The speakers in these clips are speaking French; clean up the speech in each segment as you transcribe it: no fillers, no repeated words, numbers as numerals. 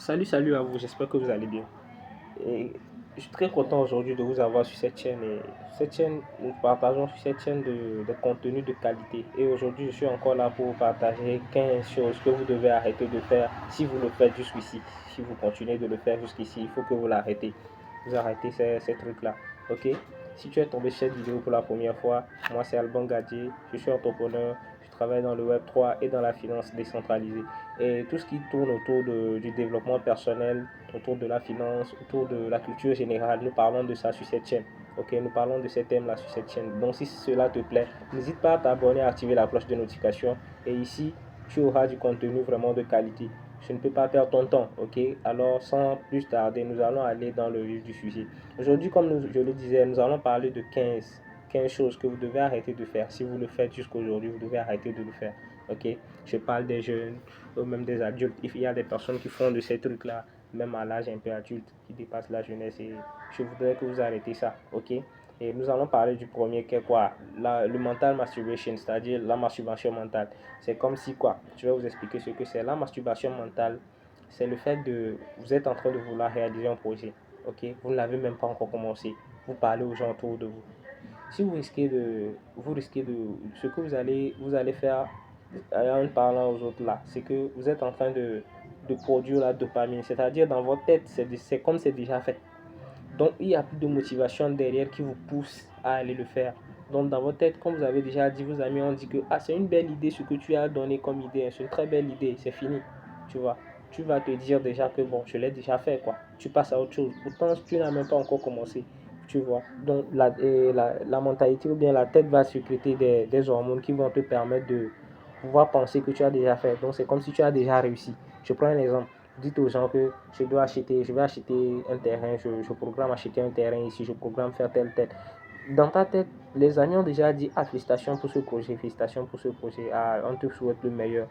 Salut à vous, j'espère que vous allez bien. Et je suis très content aujourd'hui de vous avoir sur cette chaîne. Et cette chaîne, nous partageons sur cette chaîne de contenus de qualité. Et aujourd'hui, je suis encore là pour vous partager 15 choses que vous devez arrêter de faire si vous le faites jusqu'ici. Si vous continuez de le faire jusqu'ici, il faut que vous l'arrêtez. Vous arrêtez ces trucs-là. Ok? Si tu es tombé sur cette vidéo pour la première fois, moi c'est Alban Gadier, je suis entrepreneur, je travaille dans le Web3 et dans la finance décentralisée. Et tout ce qui tourne autour du développement personnel, autour de la finance, autour de la culture générale, nous parlons de ça sur cette chaîne. Ok, nous parlons de ces thèmes-là sur cette chaîne. Donc si cela te plaît, n'hésite pas à t'abonner, à activer la cloche de notification. Et ici, tu auras du contenu vraiment de qualité. Je ne peux pas perdre ton temps, ok? Alors, sans plus tarder, nous allons aller dans le vif du sujet. Aujourd'hui, comme je le disais, nous allons parler de 15 choses que vous devez arrêter de faire. Si vous le faites jusqu'aujourd'hui, vous devez arrêter de le faire, ok? Je parle des jeunes, ou même des adultes. Il y a des personnes qui font de ces trucs-là, même à l'âge un peu adulte, qui dépassent la jeunesse. Et je voudrais que vous arrêtez ça, ok? Et nous allons parler du premier qui est quoi? Le mental masturbation, c'est-à-dire la masturbation mentale. C'est comme si quoi? Je vais vous expliquer ce que c'est. La masturbation mentale, c'est le fait de... Vous êtes en train de vouloir réaliser un projet, ok? Vous ne l'avez même pas encore commencé. Vous parlez aux gens autour de vous. Si vous risquez de, ce que vous allez faire en parlant aux autres là, c'est que vous êtes en train de produire la dopamine, c'est-à-dire dans votre tête, c'est comme c'est déjà fait. Donc il n'y a plus de motivation derrière qui vous pousse à aller le faire. Donc dans votre tête, comme vous avez déjà dit, vos amis ont dit que ah, c'est une belle idée ce que tu as donné comme idée, c'est une très belle idée, c'est fini, tu vois. Tu vas te dire déjà que bon, je l'ai déjà fait quoi. Tu passes à autre chose. Pourtant, tu n'as même pas encore commencé, tu vois. Donc la mentalité ou bien la tête va sécréter des hormones qui vont te permettre de pouvoir penser que tu as déjà fait. Donc c'est comme si tu as déjà réussi. Je prends un exemple. Dites aux gens que je vais acheter un terrain, je programme acheter un terrain ici, je programme faire tel. Dans ta tête, les amis ont déjà dit ah, félicitations pour ce projet, félicitations pour ce projet, ah, on te souhaite le meilleur.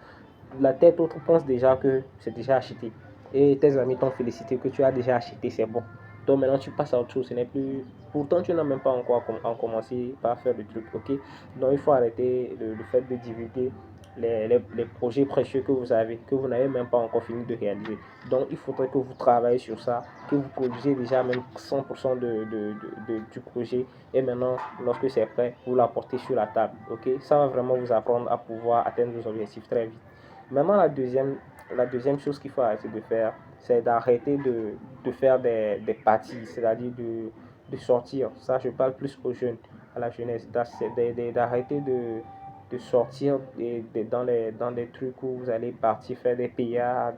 La tête autre pense déjà que c'est déjà acheté. Et tes amis t'ont félicité que tu as déjà acheté, c'est bon. Donc maintenant tu passes à autre chose, ce n'est plus. Pourtant tu n'as même pas encore commencé par faire le truc, ok? Donc il faut arrêter le fait de divulguer les projets précieux que vous avez, que vous n'avez même pas encore fini de réaliser. Donc il faudrait que vous travaillez sur ça, que vous produisez déjà même 100% du projet. Et maintenant, lorsque c'est prêt, vous l'apportez sur la table. Ok? Ça va vraiment vous apprendre à pouvoir atteindre vos objectifs très vite. Maintenant, la deuxième chose qu'il faut arrêter de faire, c'est d'arrêter de faire des parties, c'est-à-dire de sortir. Ça, je parle plus aux jeunes, à la jeunesse, d'arrêter de sortir dans des trucs où vous allez partir faire des PA,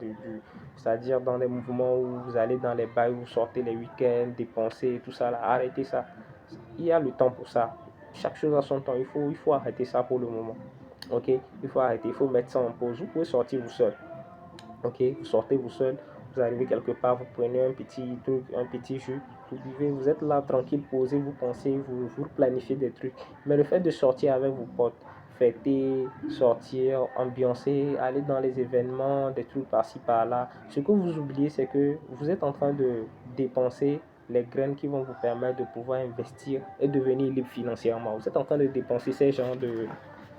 c'est-à-dire dans des mouvements où vous allez dans les bails où vous sortez les week-ends, dépenser, tout ça là. Arrêtez ça. Il y a le temps pour ça. Chaque chose a son temps. Il faut arrêter ça pour le moment. Ok? Il faut arrêter. Il faut mettre ça en pause. Vous pouvez sortir vous seul. Ok? Vous sortez vous seul. Vous arrivez quelque part, vous prenez un petit truc, un petit jus, vous buvez, vous êtes là tranquille, posé, vous pensez, vous planifiez des trucs. Mais le fait de sortir avec vos potes, fêter, sortir, ambiancer, aller dans les événements, des trucs par-ci par-là, ce que vous oubliez, c'est que vous êtes en train de dépenser les graines qui vont vous permettre de pouvoir investir et devenir libre financièrement. Vous êtes en train de dépenser ces genres de,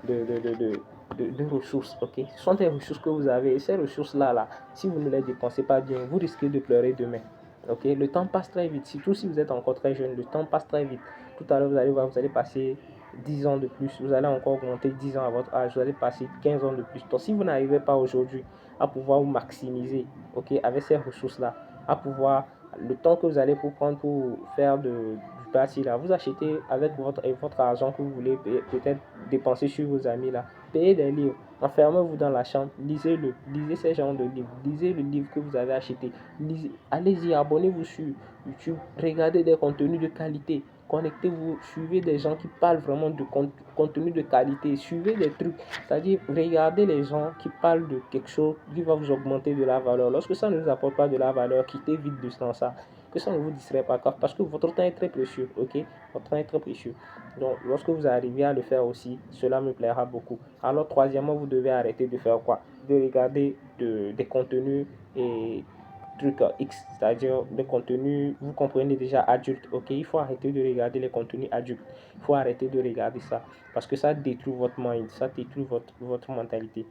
de, de, de, de ressources, ok? Ce sont des ressources que vous avez et ces ressources-là, si vous ne les dépensez pas bien, vous risquez de pleurer demain. Ok, le temps passe très vite, surtout si vous êtes encore très jeune, le temps passe très vite. Tout à l'heure, vous allez voir, vous allez passer 10 ans de plus, vous allez encore augmenter 10 ans à votre âge, vous allez passer 15 ans de plus. Donc, si vous n'arrivez pas aujourd'hui à pouvoir vous maximiser, ok, avec ces ressources-là, à pouvoir, le temps que vous allez prendre pour faire du parti là, vous achetez avec votre argent que vous voulez peut-être dépenser sur vos amis là, payez des livres, enfermez-vous dans la chambre, lisez-le, lisez ces genres de livres, lisez le livre que vous avez acheté, allez-y, abonnez-vous sur YouTube, regardez des contenus de qualité, connectez-vous, suivez des gens qui parlent vraiment de contenu de qualité, suivez des trucs, c'est-à-dire regardez les gens qui parlent de quelque chose qui va vous augmenter de la valeur. Lorsque ça ne vous apporte pas de la valeur, quittez vite dans ça, que ça ne vous distrait pas, parce que votre temps est très précieux, ok? Votre temps est très précieux. Donc, lorsque vous arrivez à le faire aussi, cela me plaira beaucoup. Alors, troisièmement, vous devez arrêter de faire quoi? De regarder des contenus et trucs X, c'est-à-dire des contenus, vous comprenez déjà, adultes, ok? Il faut arrêter de regarder les contenus adultes. Il faut arrêter de regarder ça parce que ça détruit votre mind, ça détruit votre mentalité.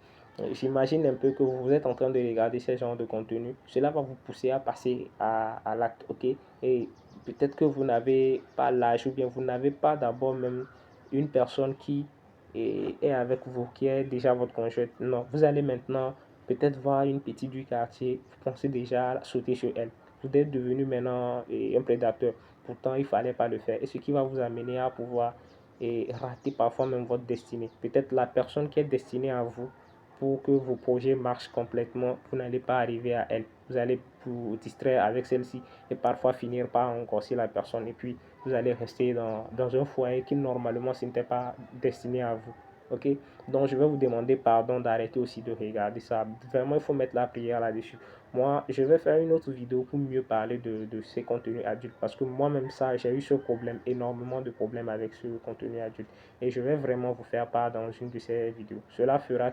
J'imagine un peu que vous êtes en train de regarder ce genre de contenu. Cela va vous pousser à passer à l'acte, ok? Et peut-être que vous n'avez pas l'âge ou bien vous n'avez pas d'abord même une personne qui est avec vous, qui est déjà votre conjointe. Non, vous allez maintenant peut-être voir une petite du quartier, vous pensez déjà à sauter sur elle. Vous êtes devenu maintenant un prédateur. Pourtant, il ne fallait pas le faire. Et ce qui va vous amener à pouvoir rater parfois même votre destinée. Peut-être la personne qui est destinée à vous pour que vos projets marchent complètement, vous n'allez pas arriver à elle. Vous allez vous distraire avec celle-ci et parfois finir par encorser la personne. Et puis, vous allez rester dans un foyer qui normalement ce n'était pas destiné à vous. Ok? Donc, je vais vous demander pardon d'arrêter aussi de regarder ça. Vraiment, il faut mettre la prière là-dessus. Moi, je vais faire une autre vidéo pour mieux parler de ces contenus adultes parce que moi-même, ça, j'ai eu ce problème, énormément de problèmes avec ce contenu adulte. Et je vais vraiment vous faire part dans une de ces vidéos. Cela fera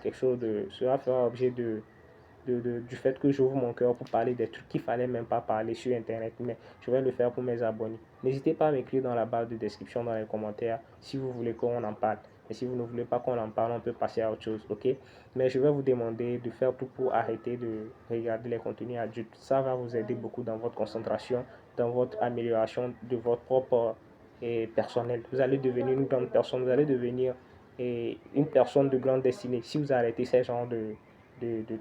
objet du fait que j'ouvre mon cœur pour parler des trucs qu'il fallait même pas parler sur Internet, mais je vais le faire pour mes abonnés. N'hésitez pas à m'écrire dans la barre de description, dans les commentaires, si vous voulez qu'on en parle. Et si vous ne voulez pas qu'on en parle, on peut passer à autre chose, ok? Mais je vais vous demander de faire tout pour arrêter de regarder les contenus adultes. Ça va vous aider beaucoup dans votre concentration, dans votre amélioration de votre propre personnel. Vous allez devenir une grande personne, vous allez devenir une personne de grande destinée si vous arrêtez ces genres de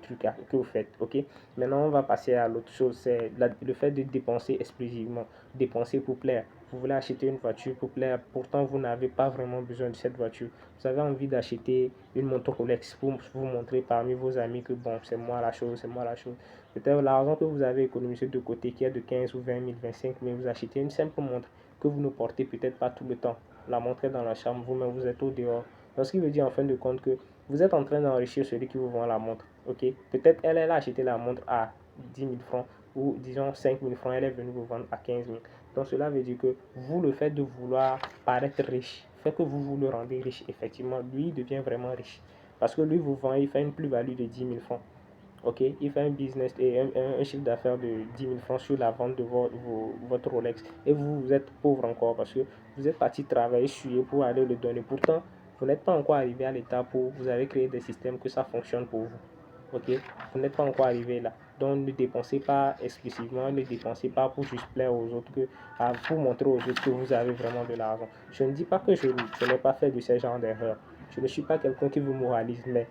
trucs que vous faites. Ok. Maintenant, on va passer à l'autre chose, c'est le fait de dépenser exclusivement, dépenser pour plaire. Vous voulez acheter une voiture pour plaire, pourtant vous n'avez pas vraiment besoin de cette voiture. Vous avez envie d'acheter une montre Rolex pour vous montrer parmi vos amis que bon, c'est moi la chose, c'est moi la chose. Peut-être l'argent que vous avez économisé de côté qui est de 15 ou 20 000, 25 000, vous achetez une simple montre que vous ne portez peut-être pas tout le temps. La montre est dans la chambre, vous-même vous êtes au dehors. Donc, ce qui veut dire en fin de compte que vous êtes en train d'enrichir celui qui vous vend la montre. Ok. Peut-être elle a acheté la montre à 10 000 francs ou disons 5 000 francs, elle est venue vous vendre à 15 000. Donc cela veut dire que vous, le fait de vouloir paraître riche, fait que vous le rendez riche. Effectivement, lui il devient vraiment riche. Parce que lui vous vend, il fait une plus-value de 10 000 francs. Ok, il fait un business et un chiffre d'affaires de 10 000 francs sur la vente de votre Rolex. Et vous, vous êtes pauvre encore parce que vous êtes parti travailler sur pour aller le donner. Pourtant, vous n'êtes pas encore arrivé à l'étape où vous avez créé des systèmes que ça fonctionne pour vous. Ok, vous n'êtes pas encore arrivé là. Donc ne dépensez pas exclusivement, ne dépensez pas pour juste plaire aux autres, pour montrer aux autres que vous avez vraiment de l'argent. Je ne dis pas que je n'ai pas fait de ce genre d'erreur. Je ne suis pas quelqu'un qui vous moralise, mais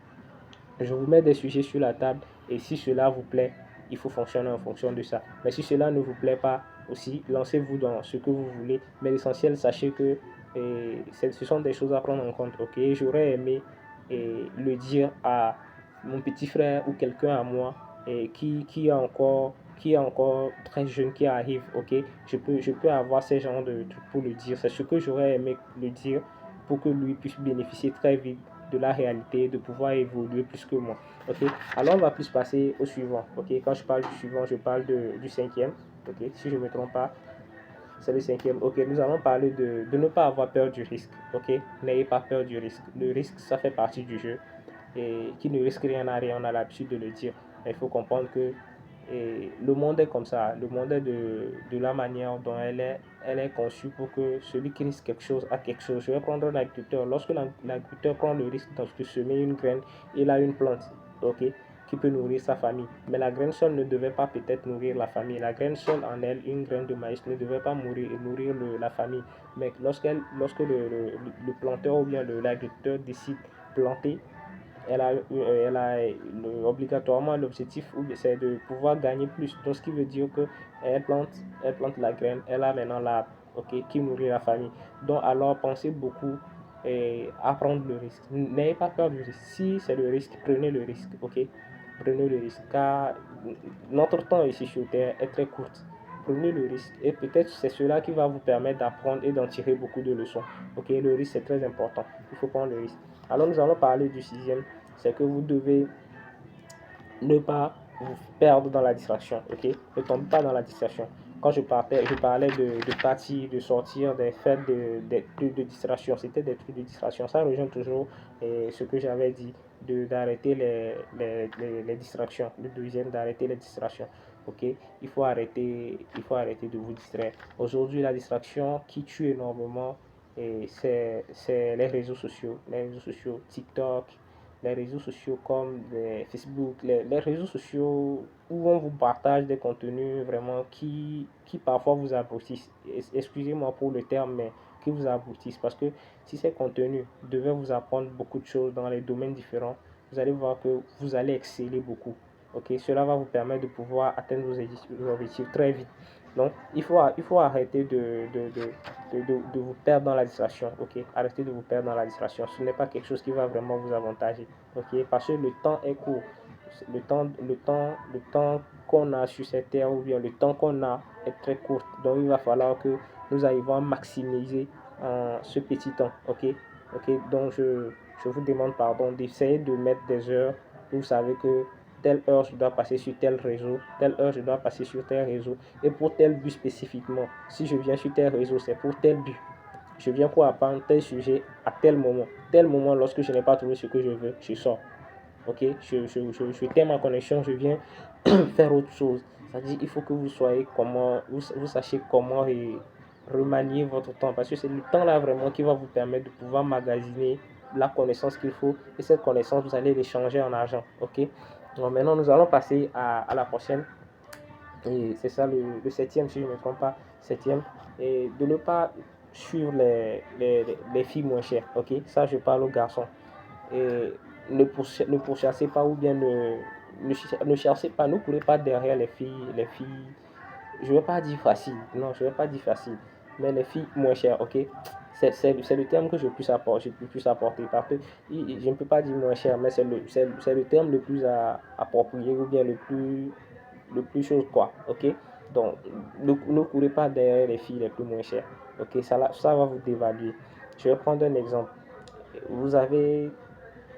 je vous mets des sujets sur la table et si cela vous plaît, il faut fonctionner en fonction de ça. Mais si cela ne vous plaît pas, aussi, lancez-vous dans ce que vous voulez. Mais l'essentiel, sachez que ce sont des choses à prendre en compte. Ok, j'aurais aimé le dire à mon petit frère ou quelqu'un à moi qui est encore très jeune, qui arrive. Ok, je peux avoir ces genres de trucs pour le dire. C'est ce que j'aurais aimé le dire pour que lui puisse bénéficier très vite de la réalité, de pouvoir évoluer plus que moi. Ok. Alors on va plus passer au suivant. Ok. Quand je parle du suivant, je parle du cinquième. Ok. Si je ne me trompe pas, c'est le cinquième. Ok. Nous allons parler de ne pas avoir peur du risque. Ok. N'ayez pas peur du risque. Le risque, ça fait partie du jeu. Et qui ne risque rien à rien, on a l'habitude de le dire. Mais il faut comprendre que le monde est comme ça. Le monde est de la manière dont elle est conçue pour que celui qui risque quelque chose a quelque chose. Je vais prendre l'agriculteur. Lorsque l'agriculteur prend le risque de semer une graine, il a une plante, ok, qui peut nourrir sa famille. Mais la graine seule ne devait pas peut-être nourrir la famille. La graine seule en elle, une graine de maïs, ne devait pas nourrir la famille. Mais lorsque le planteur ou bien l'agriculteur décide de planter, elle a obligatoirement l'objectif c'est de pouvoir gagner plus. Donc, ce qui veut dire que elle plante la graine, elle a maintenant l'arbre, ok, qui nourrit la famille. Donc, alors, pensez beaucoup à prendre le risque. N'ayez pas peur du risque. Si c'est le risque, prenez le risque, ok. Prenez le risque, car notre temps ici sur Terre est très court. Prenez le risque et peut-être c'est cela qui va vous permettre d'apprendre et d'en tirer beaucoup de leçons. Ok, le risque c'est très important. Il faut prendre le risque. Alors nous allons parler du sixième, c'est que vous devez ne pas vous perdre dans la distraction, ok? Ne tombez pas dans la distraction. Quand je parlais de parties, de sortir, des fêtes de distraction, c'était des trucs de distraction. Ça rejoint toujours ce que j'avais dit, d'arrêter les distractions. Le deuxième, d'arrêter les distractions, ok? Il faut arrêter de vous distraire. Aujourd'hui, la distraction qui tue énormément, c'est les réseaux sociaux, TikTok, les réseaux sociaux comme Facebook, les réseaux sociaux où on vous partage des contenus vraiment qui parfois vous abrutissent. Excusez-moi pour le terme, mais qui vous abrutissent. Parce que si ces contenus devaient vous apprendre beaucoup de choses dans les domaines différents, vous allez voir que vous allez exceller beaucoup. Ok, cela va vous permettre de pouvoir atteindre vos objectifs très vite. Donc, il faut arrêter de vous perdre dans la distraction. Ok, arrêtez de vous perdre dans la distraction. Ce n'est pas quelque chose qui va vraiment vous avantager. Ok, parce que le temps est court. Le temps qu'on a sur cette terre, ou bien le temps qu'on a est très court. Donc, il va falloir que nous arrivons à maximiser ce petit temps. Ok, ok. Donc, je vous demande pardon d'essayer de mettre des heures où vous savez que telle heure je dois passer sur tel réseau, telle heure je dois passer sur tel réseau, et pour tel but spécifiquement. Si je viens sur tel réseau, c'est pour tel but. Je viens pour apprendre tel sujet à tel moment. Tel moment, lorsque je n'ai pas trouvé ce que je veux, je sors. Ok, je termine ma connexion, je viens faire autre chose. C'est-à-dire il faut que vous soyez vous sachiez comment remanier votre temps. Parce que c'est le temps là vraiment qui va vous permettre de pouvoir magasiner la connaissance qu'il faut. Et cette connaissance, vous allez l'échanger en argent. Ok. Donc maintenant, nous allons passer à la prochaine. Et c'est ça le septième, si je ne me trompe pas. Septième. Et de ne pas suivre les filles moins chères. Ok. Ça, je parle aux garçons. Et ne pourchassez pas, ou bien ne cherchez pas, ne courez pas derrière les filles, je ne vais pas dire facile, non, je ne vais pas dire facile, mais les filles moins chères, ok? C'est le terme que je peux plus apporter, parce que je ne peux pas dire moins cher, mais c'est le terme le plus approprié, ou bien le plus chose, quoi, ok? Donc, ne courez pas derrière les filles les plus moins chères, ok? Ça va vous dévaluer. Je vais prendre un exemple. Vous avez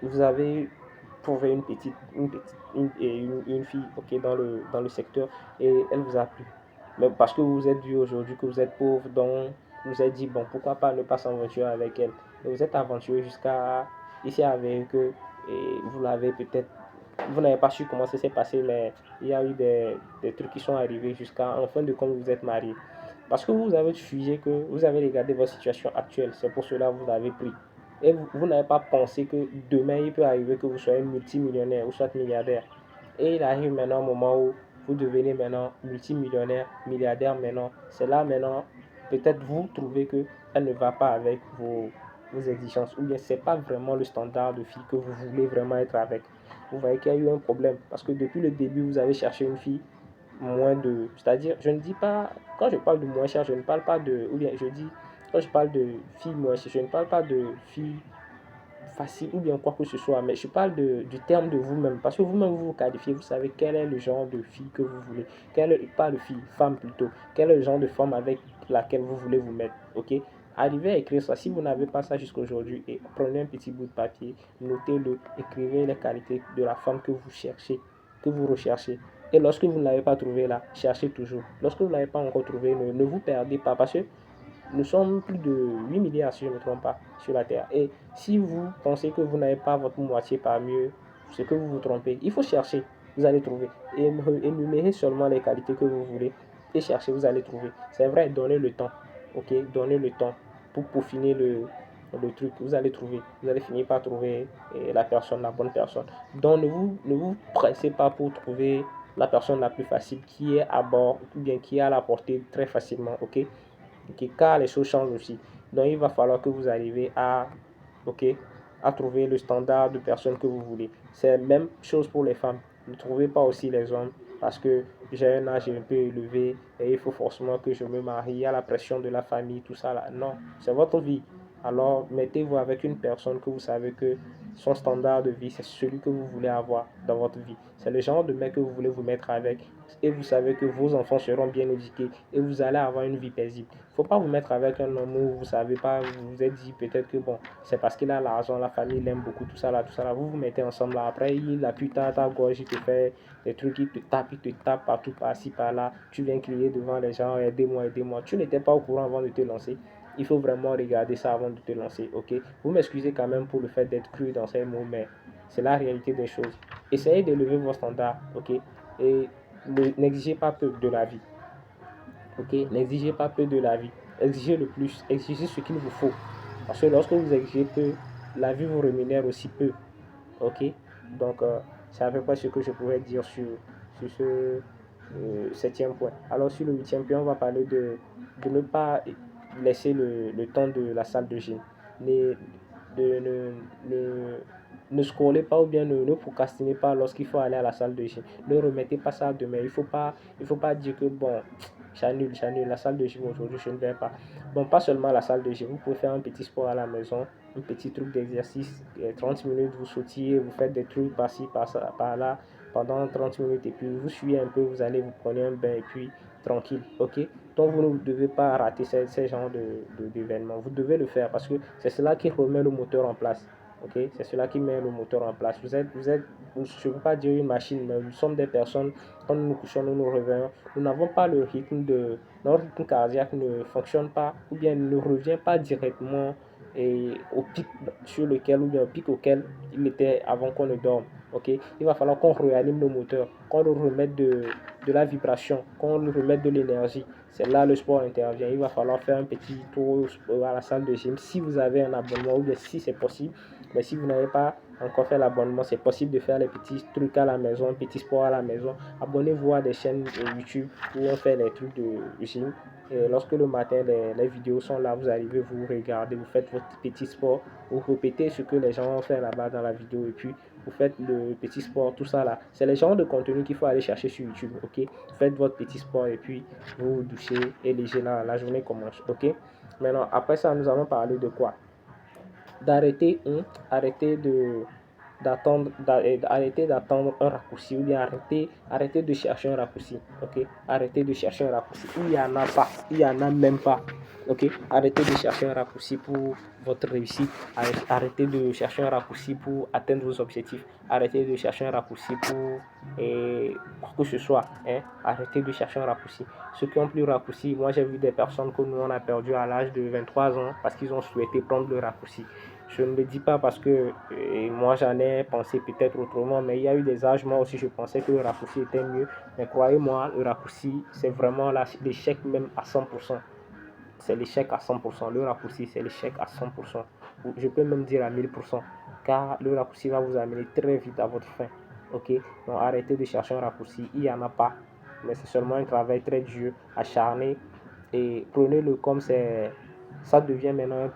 vous avez trouvé une fille, ok, dans le secteur, et elle vous a plu. Mais parce que vous vous êtes vu aujourd'hui que vous êtes pauvre, donc vous vous êtes dit, bon, pourquoi pas ne pas s'aventurer avec elle. Et vous êtes aventuré jusqu'à ici avec que et vous l'avez peut-être, vous n'avez pas su comment ça s'est passé, mais il y a eu des trucs qui sont arrivés jusqu'à en fin de compte vous êtes marié. Parce que vous avez jugé que vous avez regardé votre situation actuelle, c'est pour cela que vous avez pris. Et vous n'avez pas pensé que demain, il peut arriver que vous soyez multimillionnaire ou soit milliardaire. Et il arrive maintenant un moment où vous devenez maintenant multimillionnaire, milliardaire maintenant. C'est là maintenant, peut-être vous trouvez que elle ne va pas avec vos exigences. Ou bien ce n'est pas vraiment le standard de fille que vous voulez vraiment être avec. Vous voyez qu'il y a eu un problème. Parce que depuis le début, vous avez cherché une fille moins de... C'est-à-dire, je ne dis pas... Quand je parle de moins cher, je ne parle pas de... Ou bien je dis quand je parle de filles moins chères, je ne parle pas de filles faciles ou bien quoi que ce soit, mais je parle du terme de vous-même. Parce que vous-même, vous vous qualifiez, vous savez quel est le genre de fille que vous voulez. Pas de fille, femme plutôt. Quel est le genre de femme avec laquelle vous voulez vous mettre. Ok? Arrivez à écrire ça. Si vous n'avez pas ça jusqu'à aujourd'hui, et prenez un petit bout de papier, notez-le, écrivez les qualités de la femme que vous cherchez, que vous recherchez. Et lorsque vous ne l'avez pas trouvé là, cherchez toujours. Lorsque vous ne l'avez pas encore trouvé, ne vous perdez pas. Parce que nous sommes plus de 8 milliards, si je ne me trompe pas, sur la Terre. Et si vous pensez que vous n'avez pas votre moitié parmi eux, c'est que vous vous trompez. Il faut chercher, vous allez trouver. Et énumérez seulement les qualités que vous voulez. Et cherchez, vous allez trouver. C'est vrai, donnez le temps. Ok, donnez le temps pour peaufiner le truc. Vous allez trouver. Vous allez finir par trouver la bonne personne. Donc ne vous pressez pas pour trouver la personne la plus facile qui est à bord, ou bien qui est à la portée très facilement. Ok, ok, car les choses changent aussi. Donc, il va falloir que vous arriviez ok, à trouver le standard de personne que vous voulez. C'est la même chose pour les femmes. Ne trouvez pas aussi les hommes parce que j'ai un âge un peu élevé et il faut forcément que je me marie. Il y a la pression de la famille, tout ça là. Non, c'est votre vie. Alors, mettez-vous avec une personne que vous savez que son standard de vie, c'est celui que vous voulez avoir dans votre vie. C'est le genre de mec que vous voulez vous mettre avec. Et vous savez que vos enfants seront bien éduqués et vous allez avoir une vie paisible. Il ne faut pas vous mettre avec un homme où vous ne savez pas, vous vous êtes dit peut-être que bon, c'est parce qu'il a l'argent, la famille l'aime beaucoup, tout ça là, tout ça là. Vous vous mettez ensemble là. Après, il appuie ta gorge, il te fait des trucs, il te tape partout, par-ci, par-là. Tu viens crier devant les gens, aidez-moi, aidez-moi. Tu n'étais pas au courant avant de te lancer. Il faut vraiment regarder ça avant de te lancer, ok? Vous m'excusez quand même pour le fait d'être cru dans ces mots, mais c'est la réalité des choses. Essayez d'élever vos standards, ok? Et n'exigez pas peu de la vie, ok? N'exigez pas peu de la vie. Exigez le plus, exigez ce qu'il vous faut. Parce que lorsque vous exigez peu, la vie vous rémunère aussi peu, Ok, donc c'est à peu près ce que je pourrais dire sur ce septième point. Alors sur le huitième point, on va parler de ne pas laisser le temps de la salle de gym. Ne, de, ne, ne scrollez pas ou bien ne procrastinez pas lorsqu'il faut aller à la salle de gym. Ne remettez pas ça demain. Il faut pas dire que bon, j'annule la salle de gym aujourd'hui, je ne vais pas. Bon, pas seulement la salle de gym, vous pouvez faire un petit sport à la maison, un petit truc d'exercice, 30 minutes, vous sautillez, vous faites des trucs par-ci, par là, pendant 30 minutes, et puis vous suivez un peu, vous allez vous prenez un bain, et puis tranquille, ok? Donc vous ne devez pas rater ces genres d'événements, vous devez le faire, parce que c'est cela qui remet le moteur en place, ok? C'est cela qui met le moteur en place. Je ne veux pas dire une machine, mais nous sommes des personnes, quand nous nous couchons, nous nous réveillons, nous n'avons pas le rythme notre rythme cardiaque ne fonctionne pas, ou bien ne revient pas directement au pic sur lequel, ou bien au pic auquel il était avant qu'on ne dorme. Ok, il va falloir qu'on réanime le moteur, qu'on remette de la vibration, qu'on remette de l'énergie. C'est là le sport intervient. Il va falloir faire un petit tour à la salle de gym si vous avez un abonnement, ou bien si c'est possible. Mais si vous n'avez pas encore fait l'abonnement, c'est possible de faire les petits trucs à la maison, un petit sport à la maison. Abonnez-vous à des chaînes YouTube où on fait les trucs de gym. Et lorsque le matin, les vidéos sont là, vous arrivez, vous regardez, vous faites votre petit sport, vous répétez ce que les gens ont fait là-bas dans la vidéo, et puis vous faites le petit sport, tout ça là. C'est les genres de contenu qu'il faut aller chercher sur YouTube, ok? Faites votre petit sport, et puis vous vous douchez et léger la journée commence, ok? Maintenant, après ça, nous allons parler de quoi? D'arrêter, arrêter arrêter d'attendre un raccourci, ou bien arrêter de chercher un raccourci, ok? Arrêtez de chercher un raccourci, il n'y en a pas, il n'y en a même pas, ok? Arrêtez de chercher un raccourci pour votre réussite, arrêtez de chercher un raccourci pour atteindre vos objectifs, arrêtez de chercher un raccourci pour que ce soit, hein? Arrêtez de chercher un raccourci. Ceux qui ont pris le raccourci, moi j'ai vu des personnes que nous on a perdu à l'âge de 23 ans parce qu'ils ont souhaité prendre le raccourci. Je ne le dis pas parce que moi j'en ai pensé peut-être autrement, mais il y a eu des âges, moi aussi je pensais que le raccourci était mieux. Mais croyez-moi, le raccourci, c'est vraiment l'échec même à 100%. C'est l'échec à 100%. Le raccourci, c'est l'échec à 100%. Je peux même dire à 1000%. Car le raccourci va vous amener très vite à votre fin. Ok? Donc arrêtez de chercher un raccourci. Il n'y en a pas. Mais c'est seulement un travail très dur, acharné. Et prenez-le comme ça devient maintenant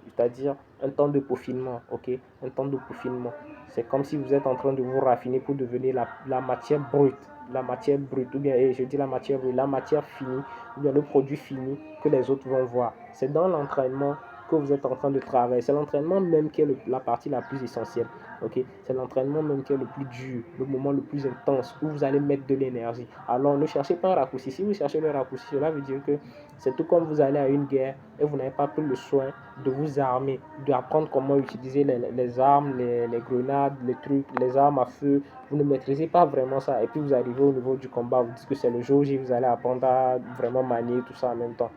c'est-à-dire un temps de peaufinement, ok? Un temps de peaufinement. C'est comme si vous êtes en train de vous raffiner pour devenir la matière brute. La matière brute, ou bien, je dis la matière brute, la matière finie, ou bien le produit fini que les autres vont voir. C'est dans l'entraînement que vous êtes en train de travailler. C'est l'entraînement même qui est la partie la plus essentielle. Ok, c'est l'entraînement même qui est le plus dur, le moment le plus intense où vous allez mettre de l'énergie. Alors ne cherchez pas un raccourci. Si vous cherchez le raccourci, cela veut dire que c'est tout comme vous allez à une guerre et vous n'avez pas pris le soin de vous armer, d'apprendre comment utiliser les armes, les grenades, les trucs, les armes à feu. Vous ne maîtrisez pas vraiment ça. Et puis vous arrivez au niveau du combat, vous dites que c'est le jour où vous allez apprendre à vraiment manier tout ça en même temps.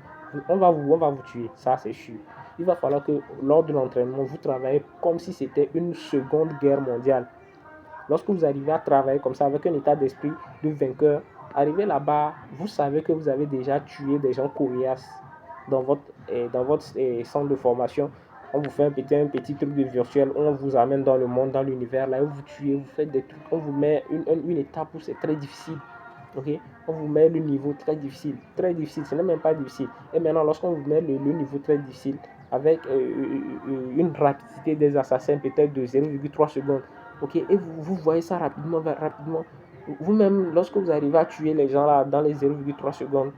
On va vous tuer, ça c'est sûr. Il va falloir que lors de l'entraînement, vous travaillez comme si c'était une seconde guerre mondiale. Lorsque vous arrivez à travailler comme ça avec un état d'esprit de vainqueur, arrivez là-bas, vous savez que vous avez déjà tué des gens coriaces dans votre centre de formation. On vous fait un petit truc de virtuel, on vous amène dans le monde, dans l'univers, là où vous tuez, vous faites des trucs, on vous met une étape où c'est très difficile. Ok, on vous met le niveau très difficile, ce n'est même pas difficile. Et maintenant, lorsqu'on vous met le niveau très difficile, avec une rapidité des assassins peut-être de 0,3 secondes, ok, et vous voyez ça rapidement, rapidement. Vous-même, lorsque vous arrivez à tuer les gens là dans les 0,3 secondes,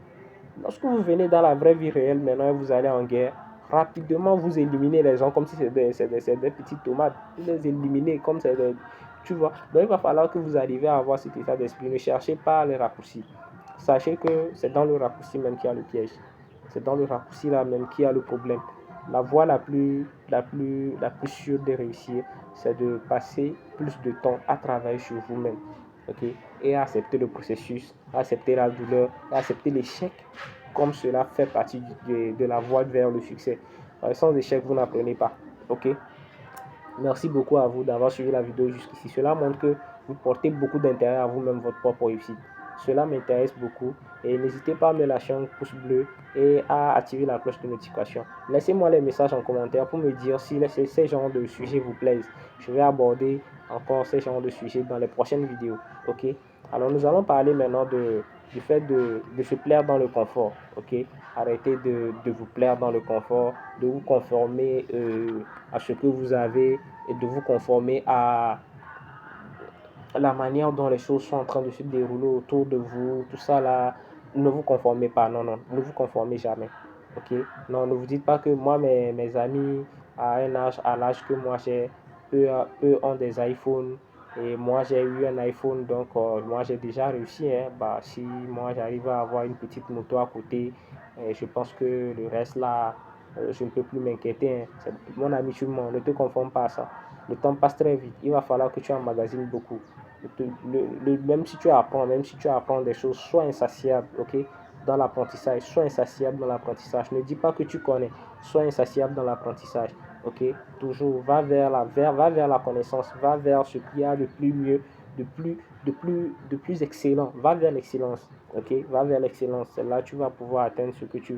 lorsque vous venez dans la vraie vie réelle maintenant et vous allez en guerre, rapidement vous éliminez les gens comme si c'était des petites tomates. Vous les éliminez comme c'est des... Tu vois. Donc il va falloir que vous arriviez à avoir cet état d'esprit. Ne cherchez pas les raccourcis. Sachez que c'est dans le raccourci même qu'il y a le piège. C'est dans le raccourci là même qu'il y a le problème. La voie la plus sûre de réussir, c'est de passer plus de temps à travailler sur vous-même. Okay? Et à accepter le processus, à accepter la douleur, à accepter l'échec, comme cela fait partie de la voie vers le succès. Sans échec, vous n'apprenez pas. Ok? Merci beaucoup à vous d'avoir suivi la vidéo jusqu'ici. Cela montre que vous portez beaucoup d'intérêt à vous-même, votre propre réussite. Cela m'intéresse beaucoup. Et n'hésitez pas à me lâcher un pouce bleu et à activer la cloche de notification. Laissez-moi les messages en commentaire pour me dire si ces genres de sujets vous plaisent. Je vais aborder encore ces genres de sujets dans les prochaines vidéos. Ok? Alors nous allons parler maintenant du fait de se plaire dans le confort. Ok? Arrêtez de vous plaire dans le confort, de vous conformer à ce que vous avez et de vous conformer à la manière dont les choses sont en train de se dérouler autour de vous, tout ça là, ne vous conformez pas, non, non, ne vous conformez jamais, ok? Non, ne vous dites pas que moi, mes amis, à l'âge que moi j'ai, eux ont des iPhones et moi j'ai eu un iPhone, donc moi j'ai déjà réussi, hein. Bah, si moi j'arrive à avoir une petite moto à côté, je pense que le reste là, je ne peux plus m'inquiéter, hein. Mon ami, tu mens, ne te conforme pas à ça. Le temps passe très vite, il va falloir que tu emmagasines beaucoup. Même si tu apprends des choses, sois insatiable, ok, dans l'apprentissage, sois insatiable dans l'apprentissage. Ne dis pas que tu connais, sois insatiable dans l'apprentissage, ok. Toujours va vers la connaissance, va vers ce qu'il y a de plus mieux, de plus excellent. Va vers l'excellence, ok. Va vers l'excellence. C'est là que tu vas pouvoir atteindre ce que tu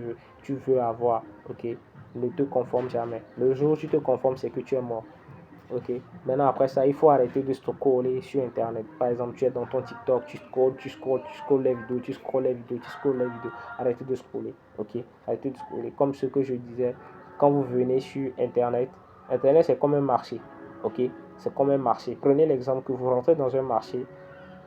veux avoir, ok. Ne te conforme jamais. Le jour où tu te conformes, c'est que tu es mort. Ok. Maintenant, après ça, il faut arrêter de se coller sur Internet. Par exemple, tu es dans ton TikTok, tu scrolles les vidéos, tu scrolles les vidéos, tu scrolles les vidéos. Arrêtez de scroller. Ok. Arrêtez de scroller. Comme ce que je disais, quand vous venez sur Internet, Internet c'est comme un marché. Ok. C'est comme un marché. Prenez l'exemple que vous rentrez dans un marché.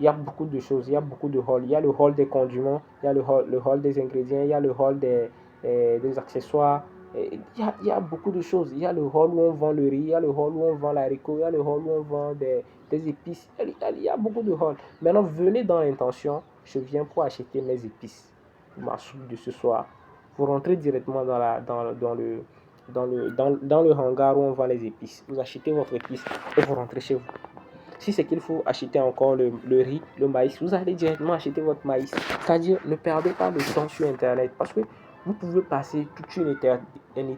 Il y a beaucoup de choses, il y a beaucoup de halls. Il y a le hall des condiments, il y a le hall des ingrédients, il y a le hall des accessoires. Il y a beaucoup de choses. Il y a le hall où on vend le riz, il y a le hall où on vend l'haricot, il y a le hall où on vend des épices. Il y a beaucoup de halls. Maintenant, venez dans l'intention, je viens pour acheter mes épices, ma soupe de ce soir. Vous rentrez directement dans le hangar où on vend les épices. Vous achetez votre épice et vous rentrez chez vous. Si c'est qu'il faut acheter encore le riz, le maïs, vous allez directement acheter votre maïs. C'est-à-dire, ne perdez pas de temps sur Internet parce que vous pouvez passer toute une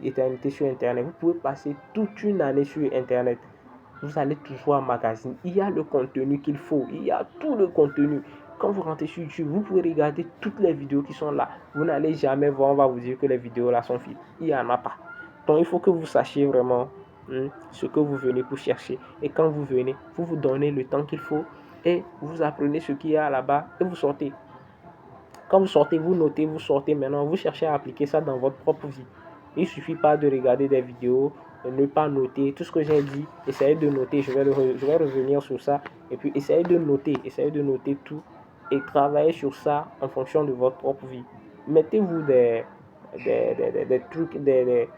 éternité sur Internet. Vous pouvez passer toute une année sur Internet. Vous allez toujours emmagasiner. Il y a le contenu qu'il faut. Il y a tout le contenu. Quand vous rentrez sur YouTube, vous pouvez regarder toutes les vidéos qui sont là. Vous n'allez jamais voir, on va vous dire que les vidéos là sont faites. Il n'y en a pas. Donc il faut que vous sachiez vraiment ce que vous venez pour chercher. Et quand vous venez, vous vous donnez le temps qu'il faut et vous apprenez ce qu'il y a là-bas et vous sortez. Quand vous sortez, vous notez, vous sortez maintenant, vous cherchez à appliquer ça dans votre propre vie. Il ne suffit pas de regarder des vidéos, de ne pas noter. Tout ce que j'ai dit, essayez de noter. Je vais revenir sur ça. Et puis, essayez de noter tout et travailler sur ça en fonction de votre propre vie. Mettez-vous des trucs, des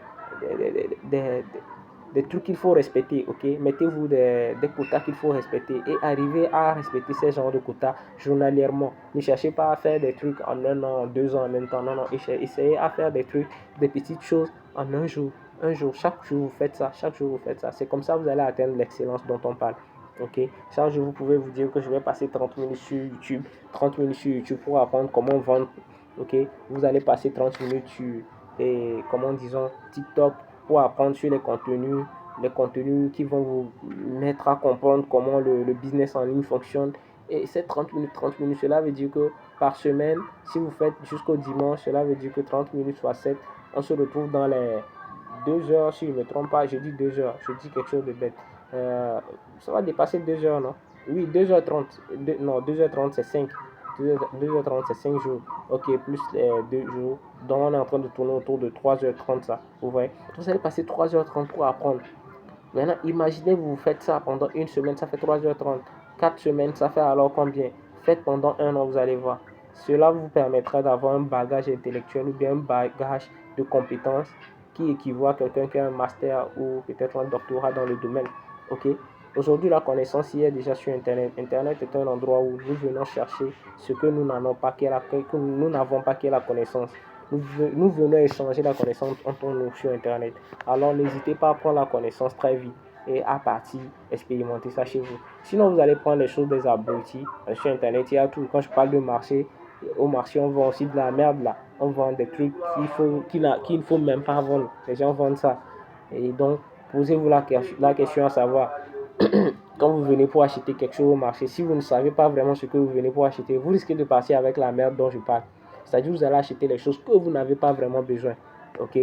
trucs qu'il faut respecter, ok? Mettez-vous des quotas qu'il faut respecter et arrivez à respecter ces genres de quotas journalièrement. Ne cherchez pas à faire des trucs en un an, en 2 ans, en même temps. Non, non, essayez à faire des trucs, des petites choses en un jour. Un jour, chaque jour vous faites ça, chaque jour vous faites ça. C'est comme ça que vous allez atteindre l'excellence dont on parle. Ok, chaque jour vous pouvez vous dire que je vais passer 30 minutes sur YouTube, 30 minutes sur YouTube pour apprendre comment vendre. Ok, vous allez passer 30 minutes sur, comment disons, TikTok pour apprendre sur les contenus qui vont vous mettre à comprendre comment le business en ligne fonctionne. Et ces 30 minutes, cela veut dire que par semaine, si vous faites jusqu'au dimanche, cela veut dire que 30 minutes fois 7, on se retrouve dans les 2 heures, si je ne me trompe pas, je dis 2 heures, je dis quelque chose de bête. Ça va dépasser 2 heures, non? Oui, 2h30, non, 2h30 c'est 5. 2h30 c'est 5 jours. Ok, plus les 2 jours. Donc on est en train de tourner autour de 3h30 ça. Vous voyez? Vous allez passer 3h30 pour apprendre. Maintenant, imaginez vous faites ça pendant une semaine, ça fait 3h30. 4 semaines, ça fait alors combien? Faites pendant un an, vous allez voir. Cela vous permettra d'avoir un bagage intellectuel ou bien un bagage de compétences qui équivaut à quelqu'un qui a un master ou peut-être un doctorat dans le domaine. Ok? Aujourd'hui, la connaissance y est déjà sur Internet. Internet est un endroit où nous venons chercher ce que nous n'avons pas, qui est la connaissance. Nous venons échanger la connaissance entre nous sur Internet. Alors, n'hésitez pas à prendre la connaissance très vite et à partir expérimenter ça chez vous. Sinon, vous allez prendre les choses des abrutis. Sur Internet, il y a tout. Quand je parle de marché, au marché, on vend aussi de la merde là. On vend des trucs qu'il ne faut même pas vendre. Les gens vendent ça. Et donc, posez-vous la question à savoir Quand vous venez pour acheter quelque chose au marché, si vous ne savez pas vraiment ce que vous venez pour acheter, vous risquez de partir avec la merde dont je parle. C'est-à-dire que vous allez acheter les choses que vous n'avez pas vraiment besoin. Ok?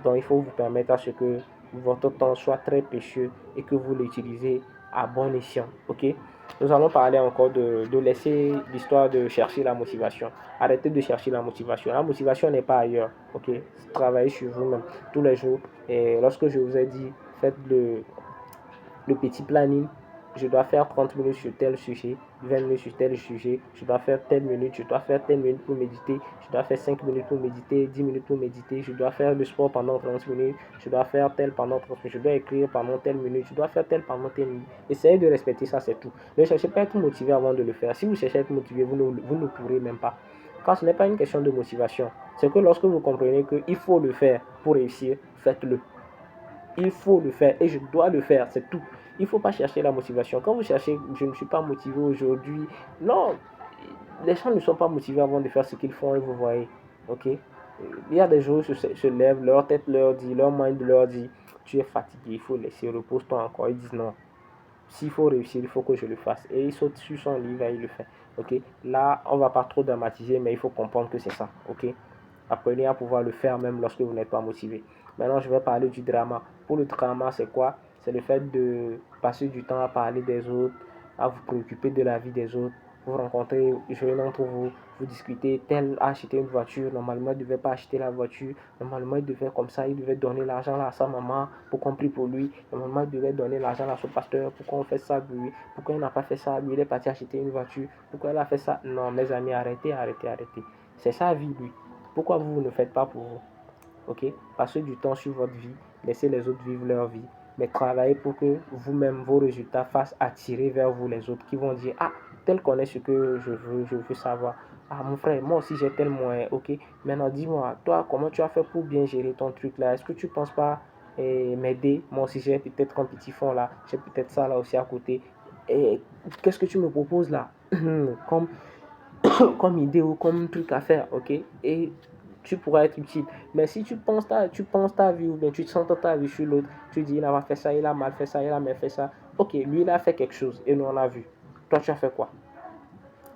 Donc il faut vous permettre à ce que votre temps soit très précieux et que vous l'utilisez à bon escient. Ok? Nous allons parler encore de laisser l'histoire de chercher la motivation. Arrêtez de chercher la motivation. La motivation n'est pas ailleurs. Ok? Travaillez sur vous-même tous les jours. Et lorsque je vous ai dit, faites le petit planning. Je dois faire 30 minutes sur tel sujet, 20 minutes sur tel sujet, je dois faire telle minute, je dois faire telle minute pour méditer, je dois faire 5 minutes pour méditer, 10 minutes pour méditer, je dois faire le sport pendant 30 minutes, je dois faire tel pendant 30 minutes, je dois écrire pendant telle minute, je dois faire tel pendant telle minute. Essayez de respecter ça, c'est tout. Ne cherchez pas à être motivé avant de le faire. Si vous cherchez à être motivé, vous ne pourrez même pas. Quand ce n'est pas une question de motivation, c'est que lorsque vous comprenez qu'il faut le faire pour réussir, faites-le. Il faut le faire et je dois le faire, c'est tout. Il ne faut pas chercher la motivation. Quand vous cherchez, je ne suis pas motivé aujourd'hui. Non, les gens ne sont pas motivés avant de faire ce qu'ils font et vous voyez. Ok? Il y a des jours où se lèvent, leur tête leur dit, leur mind leur dit, tu es fatigué, il faut laisser, repose-toi encore. Ils disent non. S'il faut réussir, il faut que je le fasse. Et il saute sur son livre et il le fait. Ok? Là, on ne va pas trop dramatiser, mais il faut comprendre que c'est ça. Ok? Apprenez à pouvoir le faire même lorsque vous n'êtes pas motivé. Maintenant, je vais parler du drama. Pour le drama, c'est quoi? C'est le fait de passer du temps à parler des autres, à vous préoccuper de la vie des autres. Vous rencontrez un d'entre vous, vous discutez, tel a acheté une voiture, normalement il ne devait pas acheter la voiture, normalement il devait comme ça, il devait donner l'argent à sa maman pour qu'on prie pour lui, normalement il devait donner l'argent à son pasteur pour qu'on fasse ça pour lui, pourquoi il n'a pas fait ça, lui il est parti acheter une voiture, pourquoi il a fait ça? Non mes amis, arrêtez, arrêtez, arrêtez. C'est sa vie lui. Pourquoi vous ne faites pas pour vous? Ok? Passez du temps sur votre vie, laissez les autres vivre leur vie, mais travaillez pour que vous-même, vos résultats fassent attirer vers vous les autres qui vont dire, ah, tel connaît ce que je veux savoir. Ah, mon frère, moi aussi j'ai tel moyen, ok? Maintenant, dis-moi, toi, comment tu as fait pour bien gérer ton truc là? Est-ce que tu ne penses pas m'aider? Moi aussi, j'ai peut-être un petit fond là, j'ai peut-être ça là aussi à côté. Et qu'est-ce que tu me proposes là? comme, comme idée ou comme truc à faire, ok? Et tu pourras être utile. Mais si tu penses ta vie ou bien tu sens ta vie sur l'autre, tu dis il a fait ça, il a mal fait ça, il a mal fait ça. Ok, lui il a fait quelque chose et nous on a vu. Toi tu as fait quoi?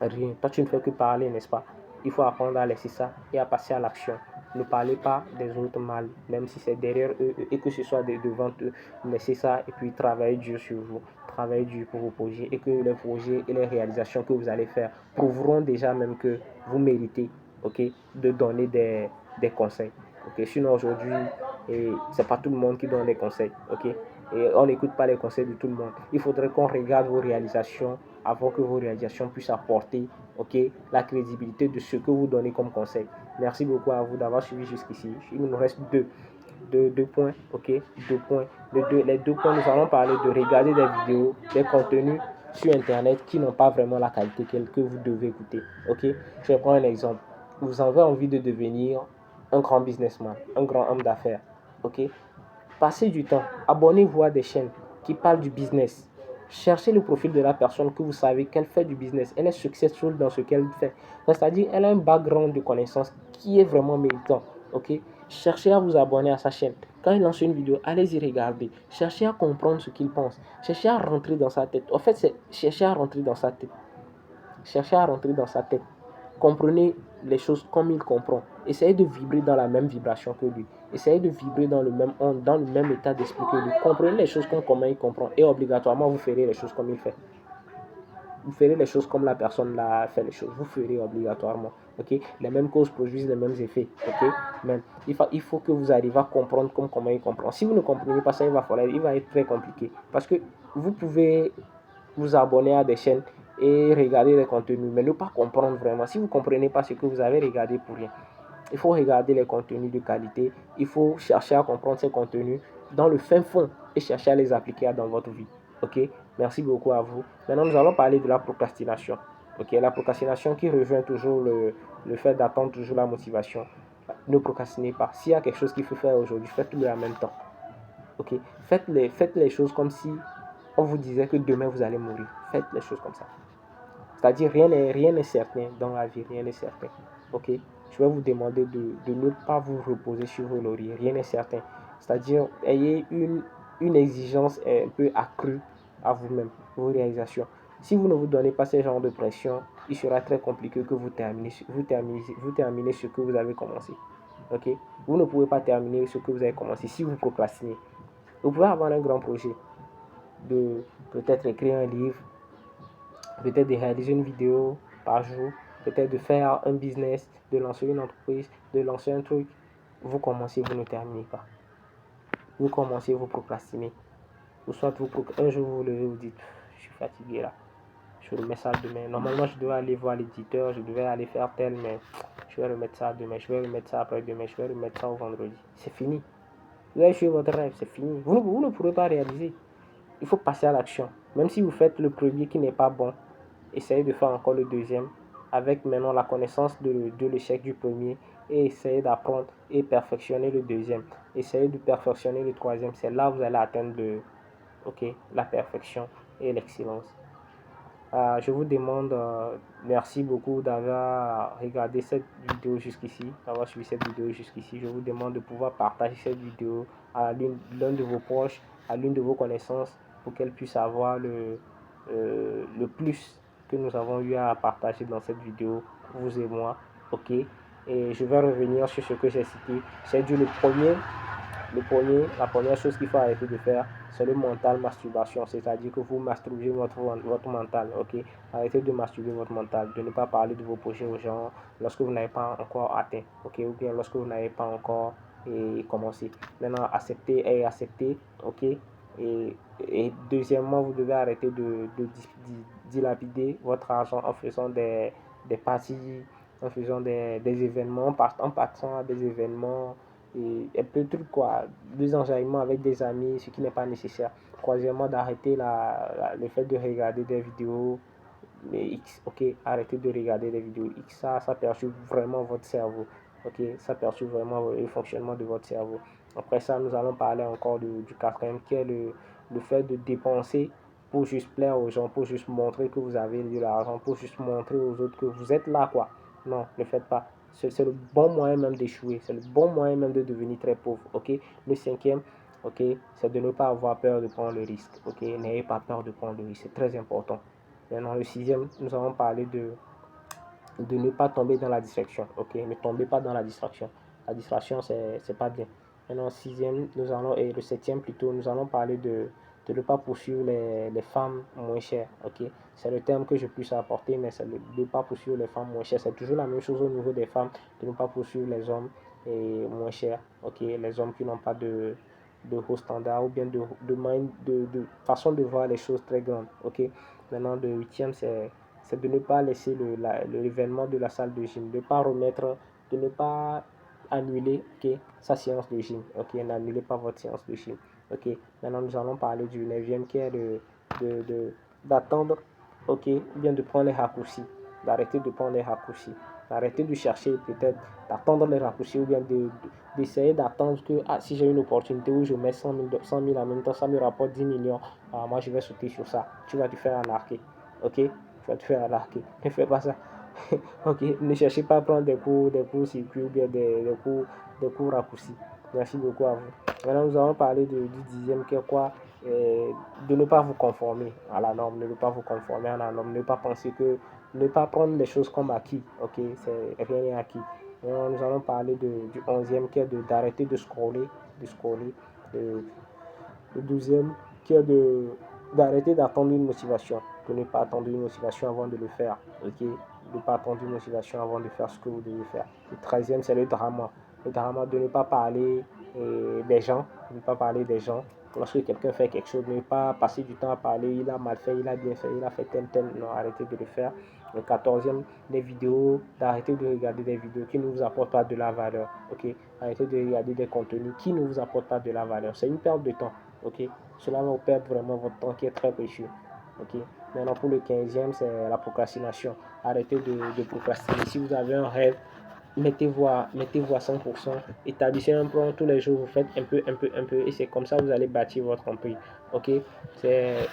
Rien. Toi tu ne fais que parler, n'est-ce pas? Il faut apprendre à laisser ça et à passer à l'action. Ne parlez pas des autres mal, même si c'est derrière eux et que ce soit devant eux. Laissez ça et puis travaillez dur sur vous. Travaillez dur pour vos projets et que les projets et les réalisations que vous allez faire prouveront déjà même que vous méritez, ok, de donner des conseils. Ok, sinon aujourd'hui, c'est pas tout le monde qui donne des conseils. Ok, et on n'écoute pas les conseils de tout le monde. Il faudrait qu'on regarde vos réalisations avant que vos réalisations puissent apporter, ok, la crédibilité de ce que vous donnez comme conseil. Merci beaucoup à vous d'avoir suivi jusqu'ici. Il nous reste deux points, ok, deux points. Les deux points, nous allons parler de regarder des vidéos, des contenus sur Internet qui n'ont pas vraiment la qualité que vous devez écouter, ok. Je vais prendre un exemple. Vous avez envie de devenir un grand businessman, un grand homme d'affaires, ok. Passez du temps, abonnez-vous à des chaînes qui parlent du business. Cherchez le profil de la personne que vous savez qu'elle fait du business. Elle est successful dans ce qu'elle fait. C'est-à-dire elle a un background de connaissances qui est vraiment méritant. Ok? Cherchez à vous abonner à sa chaîne. Quand il lance une vidéo, allez-y regarder. Cherchez à comprendre ce qu'il pense. Cherchez à rentrer dans sa tête. En fait, c'est chercher à rentrer dans sa tête. Cherchez à rentrer dans sa tête. Comprenez les choses comme il comprend. Essayez de vibrer dans la même vibration que lui. Essayez de vibrer dans dans le même état d'esprit que lui. Comprenez les choses comme comment il comprend. Et obligatoirement, vous ferez les choses comme il fait. Vous ferez les choses comme la personne l'a fait les choses. Vous ferez obligatoirement. Ok? Les mêmes causes produisent les mêmes effets. Ok? Mais il faut que vous arriviez à comprendre comme comment il comprend. Si vous ne comprenez pas ça, il va être très compliqué. Parce que vous pouvez vous abonner à des chaînes et regarder les contenus, mais ne pas comprendre vraiment. Si vous ne comprenez pas ce que vous avez regardé pour rien, il faut regarder les contenus de qualité, il faut chercher à comprendre ces contenus dans le fin fond et chercher à les appliquer dans votre vie. Ok? Merci beaucoup à vous. Maintenant, nous allons parler de la procrastination. Ok? La procrastination qui rejoint toujours le fait d'attendre toujours la motivation. Ne procrastinez pas. S'il y a quelque chose qu'il faut faire aujourd'hui, faites-le en même temps. Ok? Faites les choses comme si on vous disait que demain vous allez mourir. Faites les choses comme ça. C'est-à-dire rien n'est certain dans la vie, rien n'est certain. Ok? Je vais vous demander de ne pas vous reposer sur vos lauriers, rien n'est certain. C'est-à-dire ayez une exigence un peu accrue à vous-même, vos réalisations. Si vous ne vous donnez pas ce genre de pression, il sera très compliqué que vous terminez ce que vous avez commencé. Ok? Vous ne pouvez pas terminer ce que vous avez commencé si vous procrastinez. Vous pouvez avoir un grand projet de peut-être écrire un livre, peut-être de réaliser une vidéo par jour, peut-être de faire un business, de lancer une entreprise, de lancer un truc. Vous commencez, vous ne terminez pas. Vous commencez, vous procrastinez. Ou soit un jour vous vous levez, vous dites, je suis fatigué là, je remets ça demain. Normalement, je devais aller voir l'éditeur, je devais aller faire tel, mais je vais remettre ça demain, je vais remettre ça après-demain, je vais remettre ça au vendredi. C'est fini. Vous avez tué votre rêve, c'est fini. Vous ne pourrez pas réaliser. Il faut passer à l'action. Même si vous faites le premier qui n'est pas bon, essayez de faire encore le deuxième avec maintenant la connaissance de l'échec du premier et essayez d'apprendre et perfectionner le deuxième. Essayez de perfectionner le troisième. C'est là que vous allez atteindre la perfection et l'excellence. Je vous demande, merci beaucoup d'avoir regardé cette vidéo jusqu'ici, d'avoir suivi cette vidéo jusqu'ici. Je vous demande de pouvoir partager cette vidéo à l'un de vos proches, à l'une de vos connaissances, pour qu'elle puisse avoir le plus que nous avons eu à partager dans cette vidéo, vous et moi. Ok. Et je vais revenir sur ce que j'ai cité. C'est dû la première chose qu'il faut arrêter de faire, c'est le mental masturbation, c'est-à-dire que vous masturbez votre mental, ok? Arrêtez de masturber votre mental, de ne pas parler de vos projets aux gens lorsque vous n'avez pas encore atteint, ok? Ou bien lorsque vous n'avez pas encore commencé. Maintenant, accepter, ok? Et deuxièmement, vous devez arrêter de dilapider votre argent en faisant des parties, en faisant des événements, en partant à des événements et un peu de trucs quoi, des enjaillements avec des amis, ce qui n'est pas nécessaire. Troisièmement, d'arrêter le fait de regarder des vidéos mais X, ok, arrêtez de regarder des vidéos X, ça perturbe vraiment votre cerveau, ok, ça perturbe vraiment le fonctionnement de votre cerveau. Après ça, nous allons parler encore du quatrième qui est le fait de dépenser pour juste plaire aux gens, pour juste montrer que vous avez de l'argent, pour juste montrer aux autres que vous êtes là, quoi. Non, ne faites pas. C'est le bon moyen même d'échouer, c'est le bon moyen même de devenir très pauvre, ok. Le cinquième, ok, c'est de ne pas avoir peur de prendre le risque, ok. N'ayez pas peur de prendre le risque, c'est très important. Maintenant, le sixième, nous allons parler de ne pas tomber dans la distraction. Ok, ne tombez pas dans la distraction. La distraction, c'est pas bien. Maintenant, sixième, et le septième plutôt, nous allons parler de ne pas poursuivre les femmes moins chères. Ok, c'est le terme que je puisse apporter, mais c'est de ne pas poursuivre les femmes moins chères. C'est toujours la même chose au niveau des femmes, de ne pas poursuivre les hommes moins chers. Ok, les hommes qui n'ont pas de haut standard ou bien de façon de voir les choses très grandes. Ok, maintenant, le huitième, c'est de ne pas laisser l'événement de la salle de gym, de ne pas annuler sa séance de gym. Ok, n'annulez pas votre séance de gym. Ok, maintenant nous allons parler du neuvième qui est d'attendre, ok, bien de prendre les raccourcis, d'arrêter de prendre les raccourcis, d'arrêter de chercher peut-être, d'attendre les raccourcis ou bien d'essayer d'attendre que si j'ai une opportunité où je mets 100 000 en même temps, ça me rapporte 10 millions, moi je vais sauter sur ça. Tu vas te faire arnaquer. Ok, tu vas te faire arnaquer. Ne fais pas ça. Ok, ne cherchez pas à prendre des cours circuits ou bien des cours raccourcis. Merci beaucoup à vous. Maintenant, nous allons parler du dixième qui est quoi? De ne pas vous conformer à la norme, de ne pas vous conformer à la norme, ne pas penser que, ne pas prendre les choses comme acquis. Ok, c'est rien n'est acquis. Maintenant, nous allons parler du onzième qui est d'arrêter de scroller, de scroller. Le douzième qui est d'arrêter d'attendre une motivation, de ne pas attendre une motivation avant de le faire, ok, de ne pas attendre une motivation avant de faire ce que vous devez faire. Le treizième, c'est le drama. Le drama de ne pas parler des gens, de ne pas parler des gens. Lorsque quelqu'un fait quelque chose, ne pas passer du temps à parler, il a mal fait, il a bien fait, il a fait tel, non, arrêtez de le faire. Le quatorzième, les vidéos, d'arrêter de regarder des vidéos qui ne vous apportent pas de la valeur, ok. Arrêtez de regarder des contenus qui ne vous apportent pas de la valeur. C'est une perte de temps, ok. Cela va vous perdre vraiment votre temps qui est très précieux, ok. Maintenant, pour le quinzième, c'est la procrastination. Arrêtez de procrastiner. Si vous avez un rêve, mettez-vous à 100%. Établissez un plan tous les jours. Vous faites un peu, un peu, un peu. Et c'est comme ça que vous allez bâtir votre empire. Ok. C'est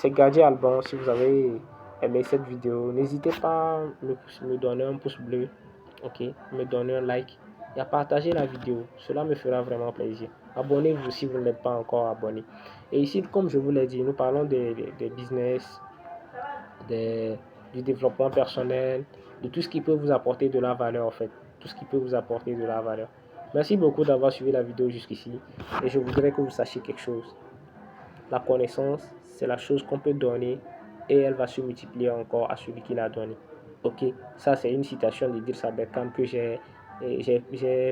Gadget Alban. Si vous avez aimé cette vidéo, n'hésitez pas à me donner un pouce bleu. Ok. Me donner un like. et à partager la vidéo. Cela me fera vraiment plaisir. Abonnez-vous si vous n'êtes pas encore abonné. Et ici, comme je vous l'ai dit, nous parlons des business, des, du développement personnel, de tout ce qui peut vous apporter de la valeur en fait. Tout ce qui peut vous apporter de la valeur. Merci beaucoup d'avoir suivi la vidéo jusqu'ici. Et je voudrais que vous sachiez quelque chose. La connaissance, c'est la chose qu'on peut donner et elle va se multiplier encore à celui qui l'a donné. Ok, ça c'est une citation de Dirk Beckham que j'ai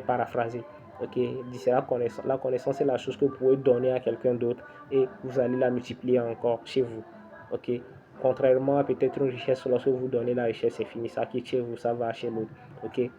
paraphrasé. Ok, c'est la connaissance est la chose que vous pouvez donner à quelqu'un d'autre et vous allez la multiplier encore chez vous. Ok, contrairement à peut-être une richesse, lorsque vous donnez la richesse, c'est fini, ça quitte chez vous, ça va chez l'autre. Ok,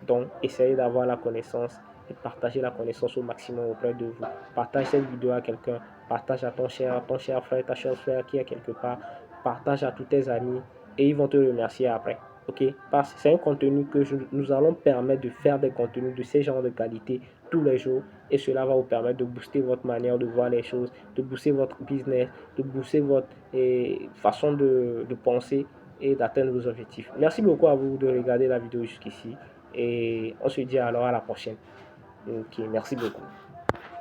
donc essayez d'avoir la connaissance et partager la connaissance au maximum auprès de vous. Partage cette vidéo à quelqu'un, partage à ton cher frère, ta chère frère qui est quelque part, partage à tous tes amis et ils vont te remercier après. Ok, parce que c'est un contenu que nous allons permettre de faire des contenus de ce genre de qualité tous les jours et cela va vous permettre de booster votre manière de voir les choses, de booster votre business, de booster votre façon de penser et d'atteindre vos objectifs. Merci beaucoup à vous de regarder la vidéo jusqu'ici et on se dit alors à la prochaine. Ok, merci beaucoup.